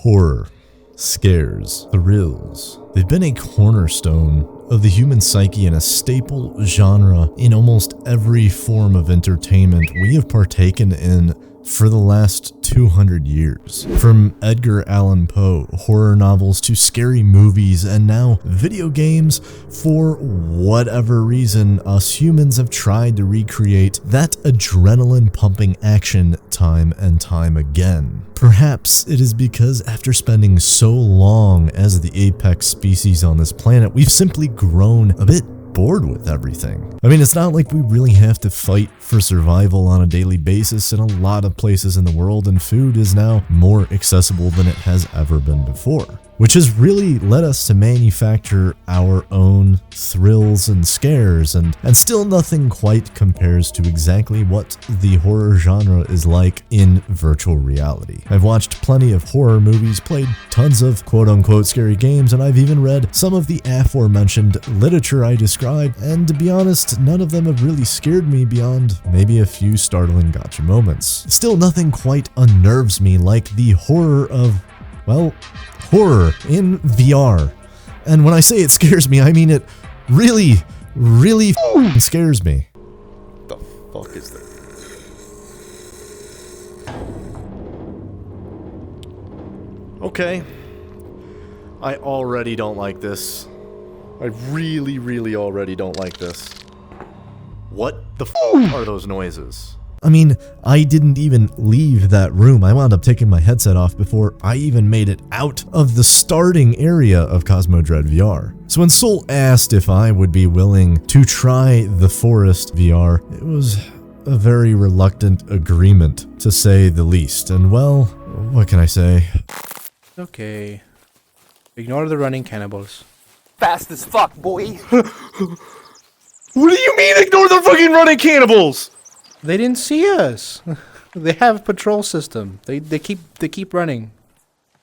Horror, scares, thrills. They've been a cornerstone of the human psyche and a staple genre in almost every form of entertainment we have partaken in for the last 200 years. From Edgar Allan Poe horror novels to scary movies and now video games, for whatever reason, us humans have tried to recreate that adrenaline pumping action time and time again. Perhaps it is because after spending so long as the apex species on this planet, we've simply grown a bit bored with everything. I mean, it's not like we really have to fight for survival on a daily basis in a lot of places in the world, and food is now more accessible than it has ever been before, which has really led us to manufacture our own thrills and scares, and still nothing quite compares to exactly what the horror genre is like in virtual reality. I've watched plenty of horror movies, played tons of quote-unquote scary games, and I've even read some of the aforementioned literature I described, and to be honest, none of them have really scared me beyond maybe a few startling gotcha moments. Still, nothing quite unnerves me like the horror of, well, horror in VR. And when I say it scares me, I mean it really scares me. What the fuck is that? Okay. I already don't like this. I really already don't like this. What the f are those noises? I mean, I didn't even leave that room. I wound up taking my headset off before I even made it out of the starting area of Cosmo Dread VR. So when Soul asked if I would be willing to try the Forest VR, it was a very reluctant agreement, to say the least. And well, what can I say? Okay. Ignore the running cannibals. Fast as fuck, boy. What do you mean ignore the fucking running cannibals? They didn't see us. They have a patrol system. They keep running.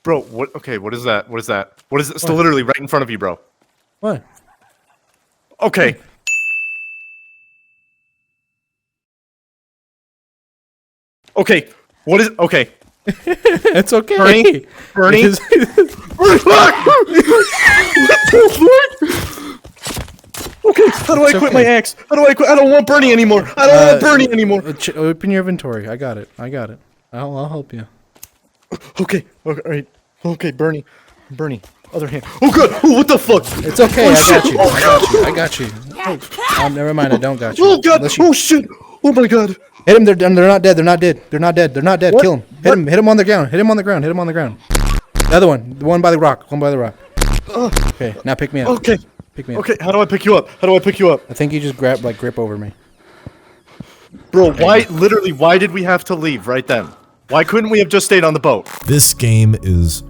Bro, what? Okay, what is that? What is that? What is it? It's literally right in front of you, bro. What? Okay. Okay. What is? Okay. It's okay. Bernie. Bernie. It is- What the fuck? Okay, how do I quit my axe? How do I quit? I don't want Bernie anymore. I don't want Bernie anymore. Open your inventory. I got it. I'll help you. Okay, all right. Okay, Bernie. Other hand. Oh god. Oh, what the fuck? It's okay. I got you. Oh, never mind. I don't got you. Oh god. Oh shit. Oh my god. Hit him. They're not dead. What? Kill him. Hit him on the ground. Hit him on the ground. The other one. The one by the rock. Okay, now pick me up. Okay. Pick me up. Okay, how do I pick you up? I think you just grip over me. Bro, why did we have to leave right then? Why couldn't we have just stayed on the boat? This game is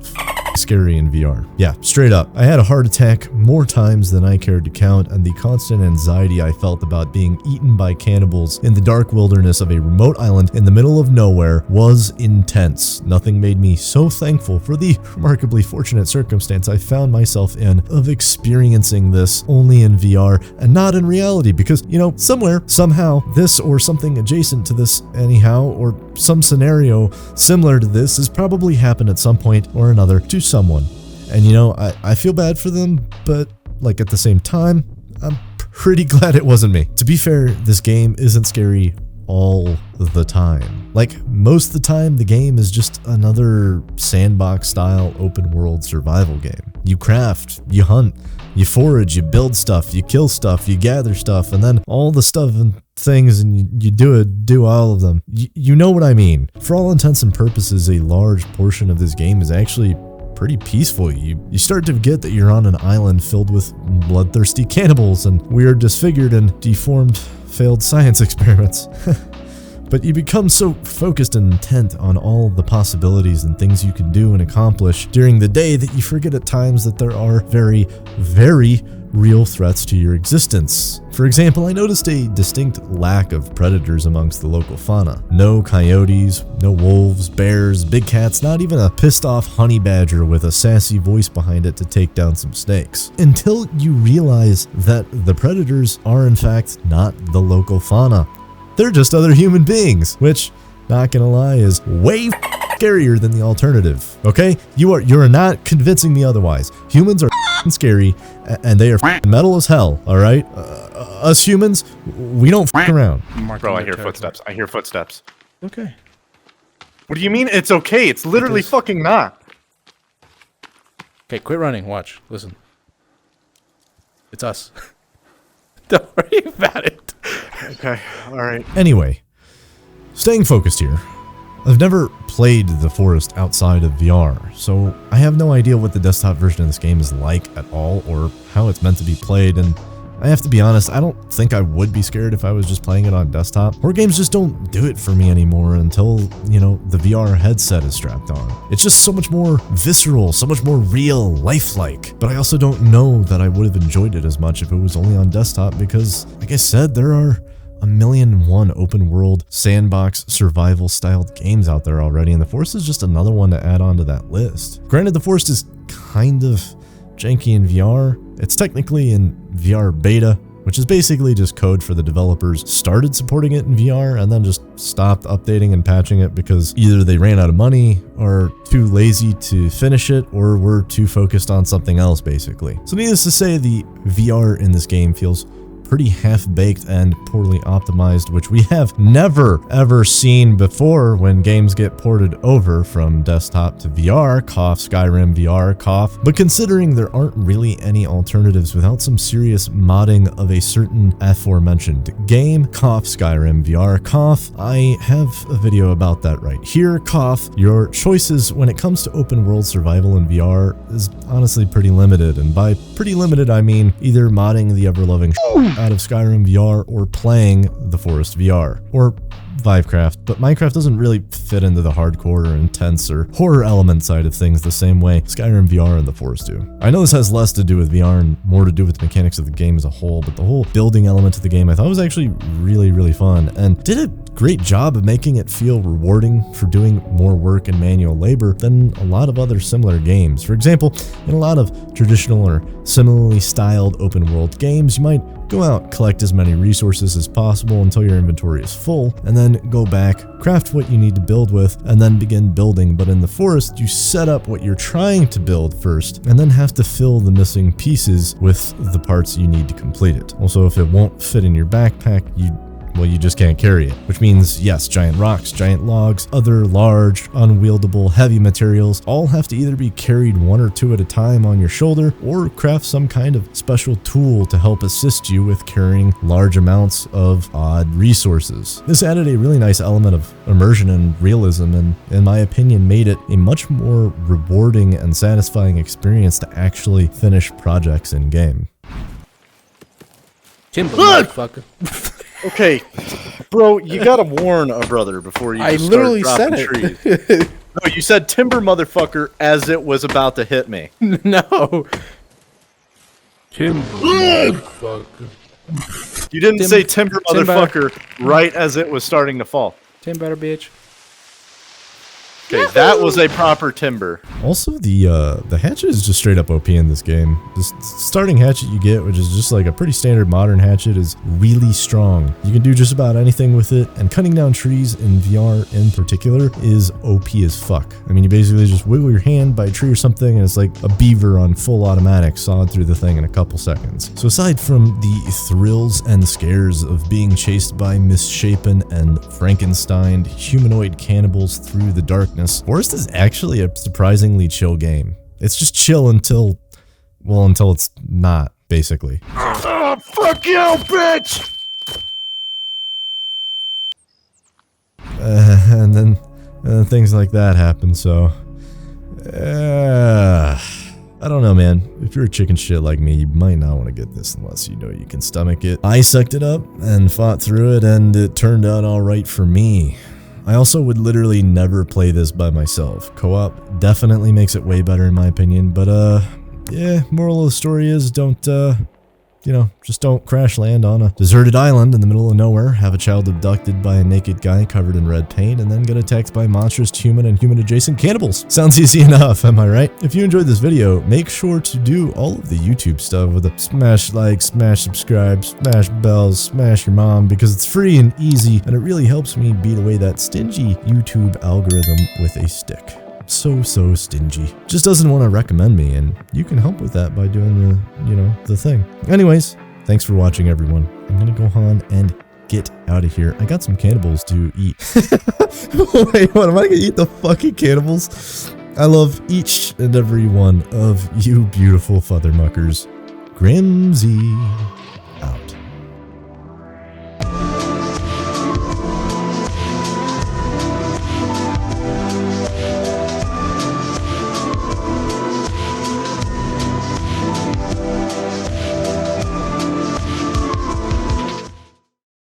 scary in VR. Yeah, straight up. I had a heart attack more times than I cared to count, and the constant anxiety I felt about being eaten by cannibals in the dark wilderness of a remote island in the middle of nowhere was intense. Nothing made me so thankful for the remarkably fortunate circumstance I found myself in of experiencing this only in VR and not in reality, because, you know, somewhere, somehow, this or something adjacent to this anyhow, or some scenario similar to this has probably happened at some point or another to someone. And you know, I feel bad for them, but like at the same time, I'm pretty glad it wasn't me. To be fair, this game isn't scary all the time. Like, most of the time, the game is just another sandbox-style open-world survival game. You craft, you hunt, you forage, you build stuff, you kill stuff, you gather stuff, and then all the stuff and things, and you do all of them. You know what I mean. For all intents and purposes, a large portion of this game is actually pretty peaceful. You start to get that you're on an island filled with bloodthirsty cannibals and weird, disfigured, and deformed failed science experiments. But you become so focused and intent on all the possibilities and things you can do and accomplish during the day that you forget at times that there are very real threats to your existence. For example, I noticed a distinct lack of predators amongst the local fauna. No coyotes, no wolves, bears, big cats, not even a pissed off honey badger with a sassy voice behind it to take down some snakes. Until you realize that the predators are in fact not the local fauna. They're just other human beings, which, not gonna lie, is way scarier than the alternative, okay? You're not convincing me otherwise. Humans are scary, and they are metal as hell, all right? Us humans, we don't around. Bro, I hear footsteps. I hear footsteps. Okay. What do you mean it's okay? It's literally fucking not. Okay, quit running. Watch. Listen. It's us. Don't worry about it. Okay, alright. Anyway, staying focused here. I've never played The Forest outside of VR, so I have no idea what the desktop version of this game is like at all, or how it's meant to be played, and I have to be honest, I don't think I would be scared if I was just playing it on desktop. Horror games just don't do it for me anymore until, you know, the VR headset is strapped on. It's just so much more visceral, so much more real, lifelike. But I also don't know that I would have enjoyed it as much if it was only on desktop because, like I said, there are 1,000,001 open world sandbox survival styled games out there already, and The Forest is just another one to add on to that list. Granted, The Forest is kind of janky in VR. It's technically in VR beta, which is basically just code for the developers started supporting it in VR and then just stopped updating and patching it because either they ran out of money or too lazy to finish it or were too focused on something else basically. So needless to say, the VR in this game feels pretty half-baked and poorly optimized, which we have never ever seen before when games get ported over from desktop to VR, cough Skyrim VR, cough. But considering there aren't really any alternatives without some serious modding of a certain aforementioned game, cough Skyrim VR, cough, I have a video about that right here, cough. Your choices when it comes to open world survival in VR is honestly pretty limited, and by pretty limited I mean either modding the ever-loving out of Skyrim VR or playing The Forest VR or Vivecraft, but Minecraft doesn't really fit into the hardcore or intense or horror element side of things the same way Skyrim VR and The Forest do. I know this has less to do with VR and more to do with the mechanics of the game as a whole, but the whole building element of the game I thought was actually really fun and did a great job of making it feel rewarding for doing more work and manual labor than a lot of other similar games. For example, in a lot of traditional or similarly styled open world games, you might go out, collect as many resources as possible until your inventory is full, and then go back, craft what you need to build with, and then begin building. But in The Forest, you set up what you're trying to build first, and then have to fill the missing pieces with the parts you need to complete it. Also, if it won't fit in your backpack, you just can't carry it, which means, yes, giant rocks, giant logs, other large, unwieldable, heavy materials all have to either be carried one or two at a time on your shoulder or craft some kind of special tool to help assist you with carrying large amounts of odd resources. This added a really nice element of immersion and realism, and in my opinion made it a much more rewarding and satisfying experience to actually finish projects in game. Timber, motherfucker. Okay, bro, you gotta warn a brother before you I just literally start said dropping it. trees. No, you said timber motherfucker as it was about to hit me. No. Timber, motherfucker. You didn't say timber motherfucker right as it was starting to fall. Timber, bitch. Okay, that was a proper timber. Also, the hatchet is just straight up OP in this game. This starting hatchet you get, which is just like a pretty standard modern hatchet, is really strong. You can do just about anything with it, and cutting down trees in VR in particular is OP as fuck. I mean, you basically just wiggle your hand by a tree or something, and it's like a beaver on full automatic sawed through the thing in a couple seconds. So aside from the thrills and scares of being chased by misshapen and Frankenstein humanoid cannibals through the darkness, Forest is actually a surprisingly chill game. It's just chill until it's not, basically. Oh, fuck you, bitch! And then things like that happen, so... I don't know, man. If you're a chicken shit like me, you might not want to get this unless you know you can stomach it. I sucked it up and fought through it, and it turned out alright for me. I also would literally never play this by myself. Co-op definitely makes it way better in my opinion, but yeah, moral of the story is don't you know, just don't crash land on a deserted island in the middle of nowhere, have a child abducted by a naked guy covered in red paint, and then get attacked by monstrous human and human-adjacent cannibals. Sounds easy enough, am I right? If you enjoyed this video, make sure to do all of the YouTube stuff with a smash like, smash subscribe, smash bells, smash your mom, because it's free and easy, and it really helps me beat away that stingy YouTube algorithm with a stick. So stingy. Just doesn't want to recommend me, and you can help with that by doing the, you know, the thing. Anyways, thanks for watching, everyone. I'm gonna go on and get out of here. I got some cannibals to eat. Wait, what? Am I gonna eat the fucking cannibals? I love each and every one of you beautiful father muckers. Gramsy.